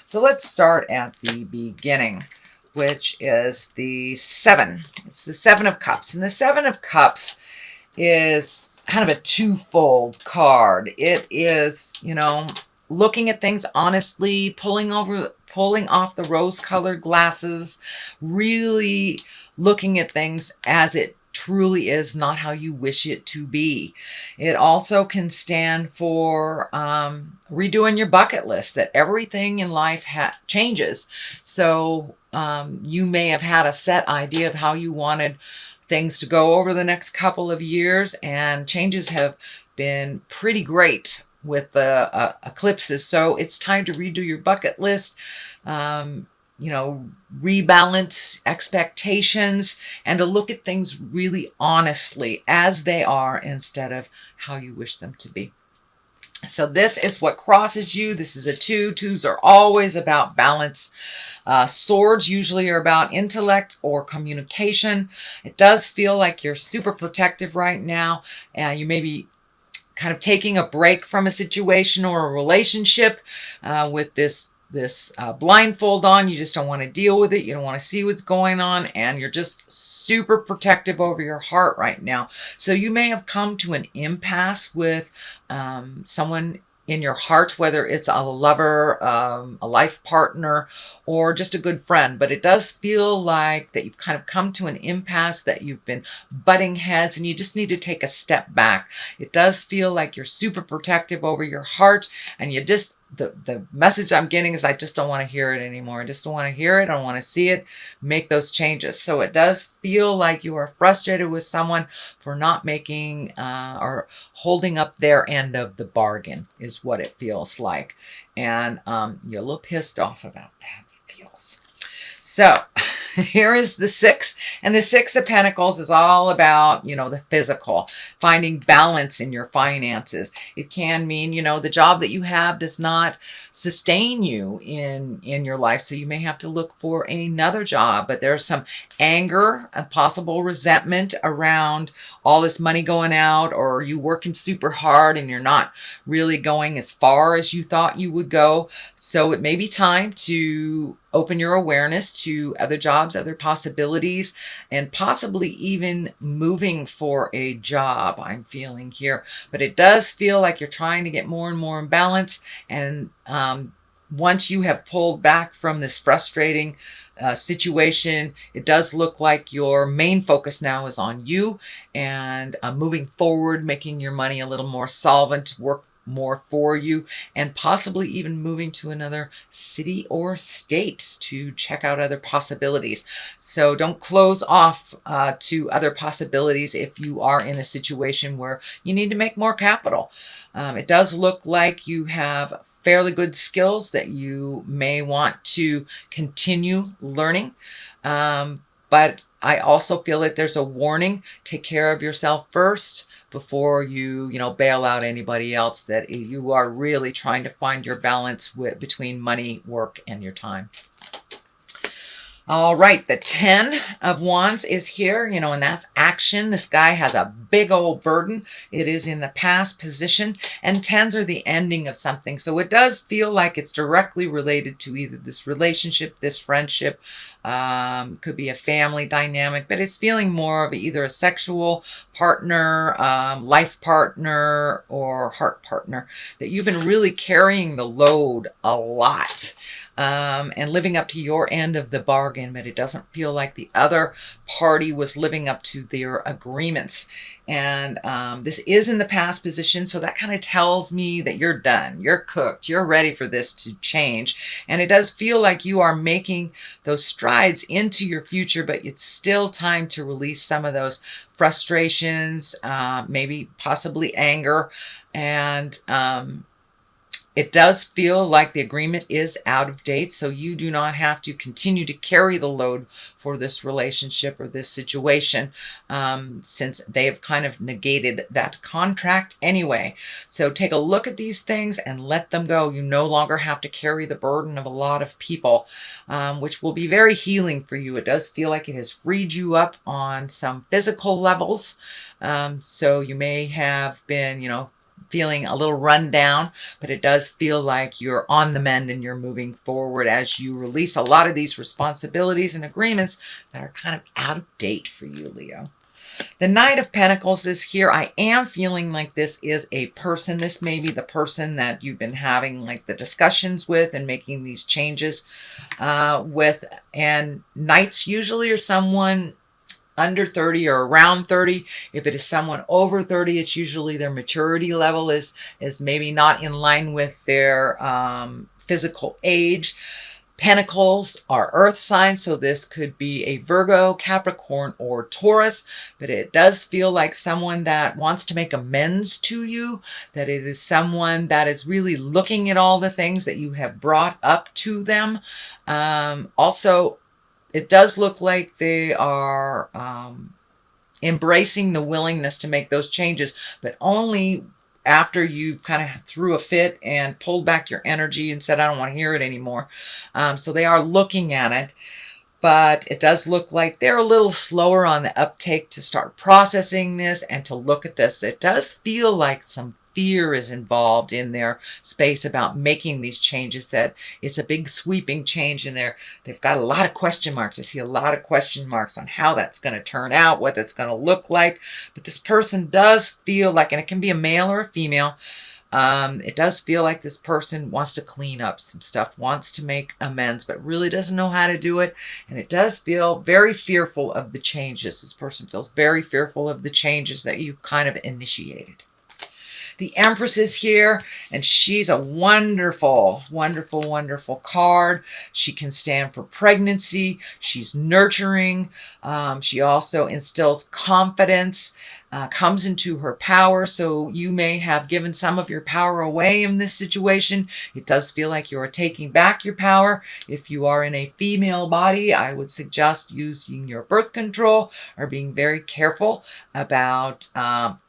So let's start at the beginning, which is the 7. It's the 7 of Cups. And the 7 of Cups is kind of a twofold card. It is, looking at things honestly, pulling off the rose-colored glasses, really looking at things as it truly is, not how you wish it to be. It also can stand for redoing your bucket list, that everything in life changes. So you may have had a set idea of how you wanted things to go over the next couple of years, and changes have been pretty great with the eclipses. So it's time to redo your bucket list, rebalance expectations, and to look at things really honestly as they are instead of how you wish them to be. So this is what crosses you. This is a 2. 2s are always about balance. Swords usually are about intellect or communication. It does feel like you're super protective right now. You may be kind of taking a break from a situation or a relationship with this blindfold on. You just don't want to deal with it. You don't want to see what's going on, and you're just super protective over your heart right now. So you may have come to an impasse with someone in your heart, whether it's a lover, a life partner, or just a good friend. But it does feel like that you've kind of come to an impasse, that you've been butting heads, and you just need to take a step back. It does feel like you're super protective over your heart, and you just, the message I'm getting is I just don't want to hear it anymore. I just don't want to hear it. I don't want to see it. Make those changes. So it does feel like you are frustrated with someone for not making or holding up their end of the bargain is what it feels like. And you're a little pissed off about that, it feels. So here is the 6. And the 6 of Pentacles is all about, the physical, finding balance in your finances. It can mean, the job that you have does not sustain you in your life. So you may have to look for another job. But there's some anger and possible resentment around all this money going out, or you working super hard and you're not really going as far as you thought you would go. So it may be time to open your awareness to other jobs, other possibilities, and possibly even moving for a job, I'm feeling here. But it does feel like you're trying to get more and more in balance. And once you have pulled back from this frustrating situation, it does look like your main focus now is on you and moving forward, making your money a little more solvent, work more for you, and possibly even moving to another city or state to check out other possibilities. So don't close off to other possibilities if you are in a situation where you need to make more capital. It does look like you have fairly good skills that you may want to continue learning. But I also feel like there's a warning. Take care of yourself first before you, bail out anybody else, that you are really trying to find your balance between money, work, and your time. All right, the 10 of Wands is here, and that's action. This guy has a big old burden. It is in the past position, and 10s are the ending of something. So it does feel like it's directly related to either this relationship, this friendship, could be a family dynamic, but it's feeling more of either a sexual partner, life partner, or heart partner, that you've been really carrying the load a lot. And living up to your end of the bargain, but it doesn't feel like the other party was living up to their agreements. And this is in the past position, so that kind of tells me that you're done, you're cooked, you're ready for this to change. And it does feel like you are making those strides into your future, but it's still time to release some of those frustrations, maybe possibly anger, and it does feel like the agreement is out of date, so you do not have to continue to carry the load for this relationship or this situation, since they have kind of negated that contract anyway. So take a look at these things and let them go. You no longer have to carry the burden of a lot of people, which will be very healing for you. It does feel like it has freed you up on some physical levels. So you may have been, feeling a little run down, but it does feel like you're on the mend and you're moving forward as you release a lot of these responsibilities and agreements that are kind of out of date for you, Leo. The Knight of Pentacles is here. I am feeling like this is a person. This may be the person that you've been having like the discussions with and making these changes with. And Knights usually are someone under 30 or around 30. If it is someone over 30, it's usually their maturity level is maybe not in line with their physical age. Pentacles are earth signs, so this could be a Virgo, Capricorn, or Taurus, but it does feel like someone that wants to make amends to you, that it is someone that is really looking at all the things that you have brought up to them. Also, it does look like they are embracing the willingness to make those changes, but only after you kind of threw a fit and pulled back your energy and said, I don't want to hear it anymore. So they are looking at it, but it does look like they're a little slower on the uptake to start processing this and to look at this. It does feel like some fear is involved in their space about making these changes, that it's a big sweeping change in there. They've got a lot of question marks. I see a lot of question marks on how that's going to turn out, what that's going to look like. But this person does feel like, and it can be a male or a female, it does feel like this person wants to clean up some stuff, wants to make amends, but really doesn't know how to do it. And it does feel very fearful of the changes. This person feels very fearful of the changes that you kind of initiated. The Empress is here, and she's a wonderful, wonderful, wonderful card. She can stand for pregnancy. She's nurturing. She also instills confidence, comes into her power. So you may have given some of your power away in this situation. It does feel like you are taking back your power. If you are in a female body, I would suggest using your birth control or being very careful about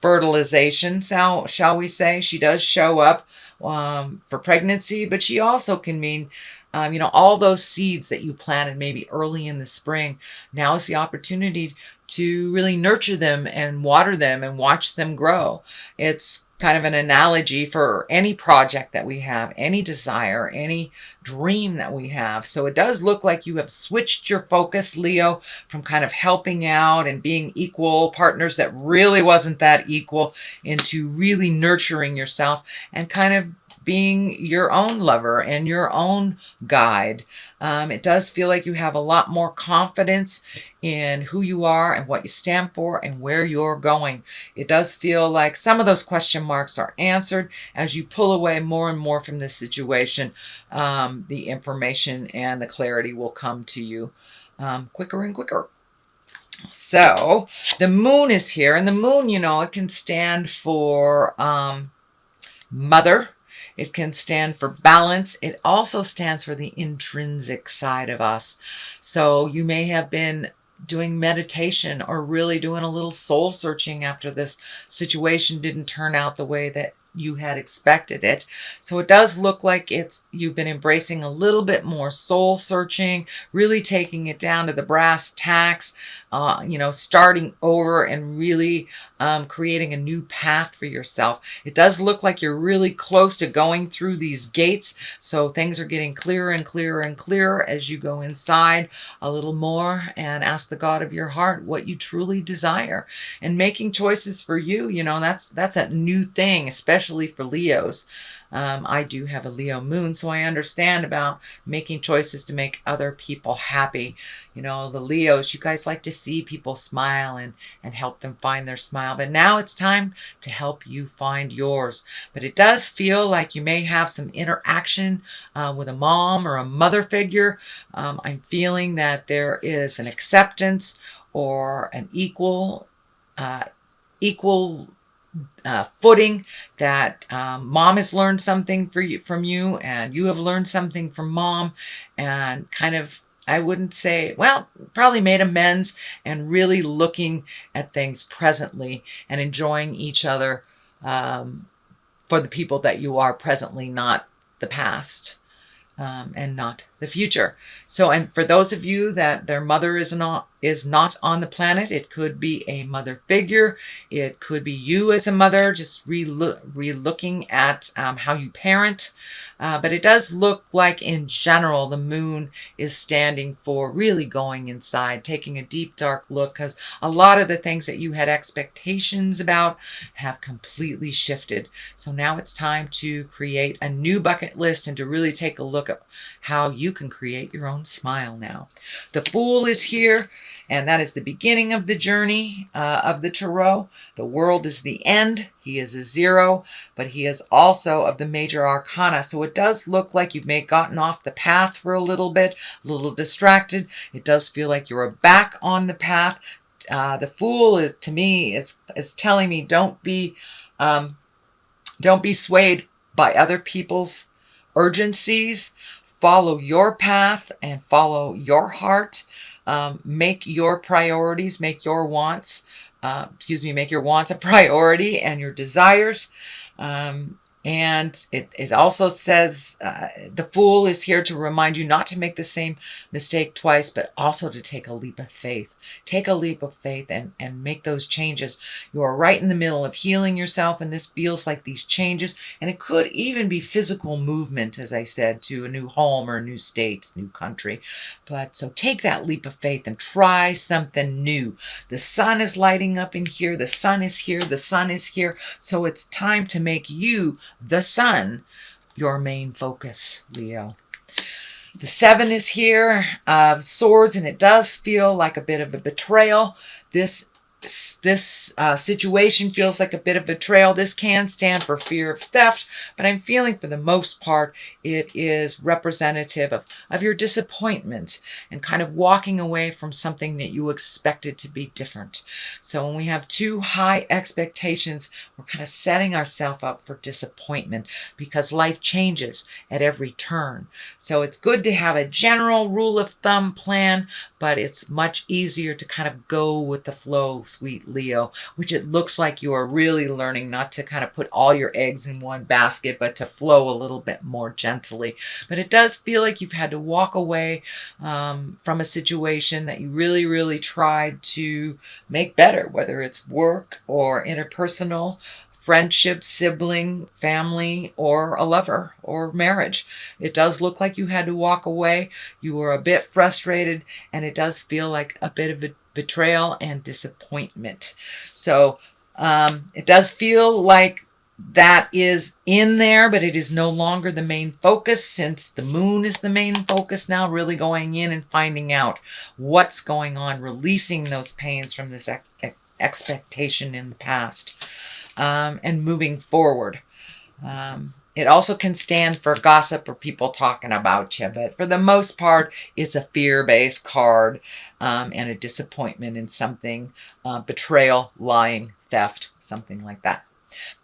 fertilization, shall we say. She does show up for pregnancy, but she also can mean all those seeds that you planted maybe early in the spring. Now is the opportunity to really nurture them and water them and watch them grow. It's kind of an analogy for any project that we have, any desire, any dream that we have. So it does look like you have switched your focus, Leo, from kind of helping out and being equal partners that really wasn't that equal, into really nurturing yourself and kind of being your own lover and your own guide. It does feel like you have a lot more confidence in who you are and what you stand for and where you're going. It does feel like some of those question marks are answered as you pull away more and more from this situation. The information and the clarity will come to you quicker and quicker. So the Moon is here, and the Moon, it can stand for mother. It can stand for balance. It also stands for the intrinsic side of us. So you may have been doing meditation or really doing a little soul searching after this situation didn't turn out the way that you had expected it. So it does look like you've been embracing a little bit more soul searching, really taking it down to the brass tacks, starting over and really creating a new path for yourself. It does look like you're really close to going through these gates. So things are getting clearer and clearer and clearer as you go inside a little more and ask the God of your heart what you truly desire, and making choices for you. That's a new thing, especially for Leos. I do have a Leo moon, so I understand about making choices to make other people happy. The Leos, you guys like to see people smile and help them find their smile. But now it's time to help you find yours. But it does feel like you may have some interaction with a mom or a mother figure. I'm feeling that there is an acceptance or an equal footing, that mom has learned something from you, and you have learned something from mom, and kind of, I wouldn't say, probably made amends and really looking at things presently and enjoying each other for the people that you are presently, not the past. And not the future. So, and for those of you that their mother is is not on the planet. It could be a mother figure. It could be you as a mother, just re-looking at how you parent. But it does look like, in general, the moon is standing for really going inside, taking a deep, dark look, because a lot of the things that you had expectations about have completely shifted. So now it's time to create a new bucket list and to really take a look at how you can create your own smile now. The Fool is here, and that is the beginning of the journey of the Tarot. The World is the end. He is a 0, but he is also of the major arcana. So it does look like you've gotten off the path for a little bit, a little distracted. It does feel like you're back on the path. The Fool is, to me, is telling me don't be swayed by other people's urgencies. Follow your path and follow your heart. Make your priorities, make your wants, make your wants a priority and your desires. And it also says the Fool is here to remind you not to make the same mistake twice, but also to take a leap of faith. Take a leap of faith and make those changes. You are right in the middle of healing yourself, and this feels like these changes. And it could even be physical movement, as I said, to a new home or a new state, new country. But so take that leap of faith and try something new. The sun is lighting up in here. The sun is here. The sun is here. So it's time to make you, the sun, your main focus, Leo. The 7 is here, swords, and it does feel like a bit of a betrayal. This situation feels like a bit of betrayal. This can stand for fear of theft, but I'm feeling for the most part it is representative of your disappointment and kind of walking away from something that you expected to be different. So when we have too high expectations, we're kind of setting ourselves up for disappointment because life changes at every turn. So it's good to have a general rule of thumb plan, but it's much easier to kind of go with the flow, sweet Leo, which it looks like you are really learning not to kind of put all your eggs in one basket, but to flow a little bit more gently. But it does feel like you've had to walk away from a situation that you really, really tried to make better, whether it's work or interpersonal, friendship, sibling, family, or a lover or marriage. It does look like you had to walk away. You were a bit frustrated, and it does feel like a bit of a betrayal and disappointment. So it does feel like that is in there, but it is no longer the main focus, since the moon is the main focus now, really going in and finding out what's going on, releasing those pains from this expectation in the past, and moving forward. It also can stand for gossip or people talking about you, but for the most part, it's a fear-based card, and a disappointment in something, betrayal, lying, theft, something like that.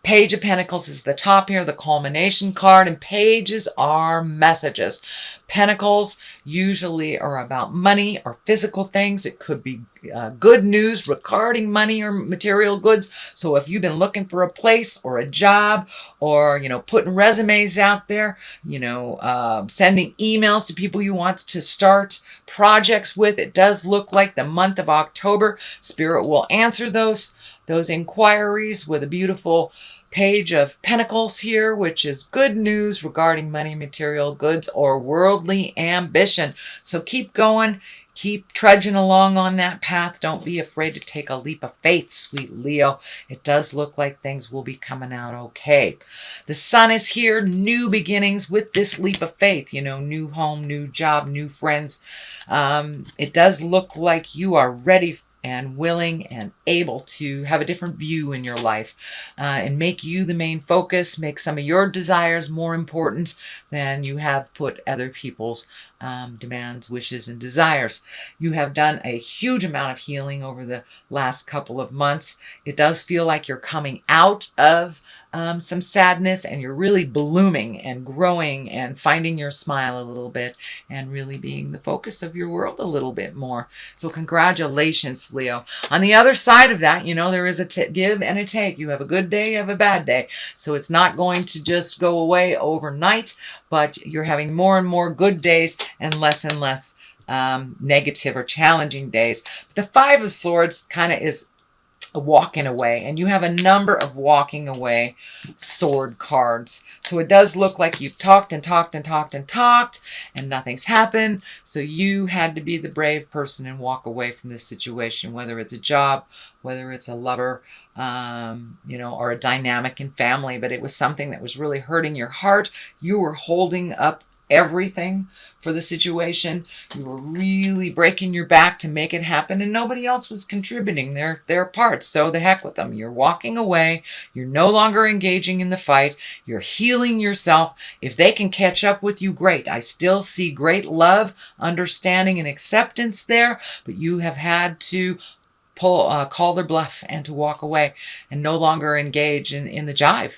Page of Pentacles is the top here, the culmination card, and pages are messages. Pentacles usually are about money or physical things. It could be good news regarding money or material goods. So if you've been looking for a place or a job, or, putting resumes out there, sending emails to people you want to start projects with, it does look like the month of October, Spirit will answer those inquiries with a beautiful Page of Pentacles here, which is good news regarding money, material goods, or worldly ambition. So keep going. Keep trudging along on that path. Don't be afraid to take a leap of faith, sweet Leo. It does look like things will be coming out okay. The sun is here. New beginnings with this leap of faith. New home, new job, new friends. It does look like you are ready and willing and able to have a different view in your life, and make you the main focus, make some of your desires more important than you have put other people's demands, wishes, and desires. You have done a huge amount of healing over the last couple of months. It does feel like you're coming out of some sadness, and you're really blooming and growing and finding your smile a little bit and really being the focus of your world a little bit more. So congratulations, Leo. On the other side of that, there is a give and a take. You have a good day, you have a bad day. So it's not going to just go away overnight, but you're having more and more good days and less negative or challenging days. But the Five of Swords kind of is walking away, and you have a number of walking away sword cards. So it does look like you've talked and talked and talked and talked and nothing's happened. So you had to be the brave person and walk away from this situation, whether it's a job, whether it's a lover, you know, or a dynamic in family. But it was something that was really hurting your heart. You were holding up everything for the situation. You were really breaking your back to make it happen, and nobody else was contributing their parts. So the heck with them. You're walking away. You're no longer engaging in the fight. You're healing yourself. If they can catch up with you, great. I still see great love, understanding, and acceptance there, but you have had to call their bluff and to walk away and no longer engage in the jive.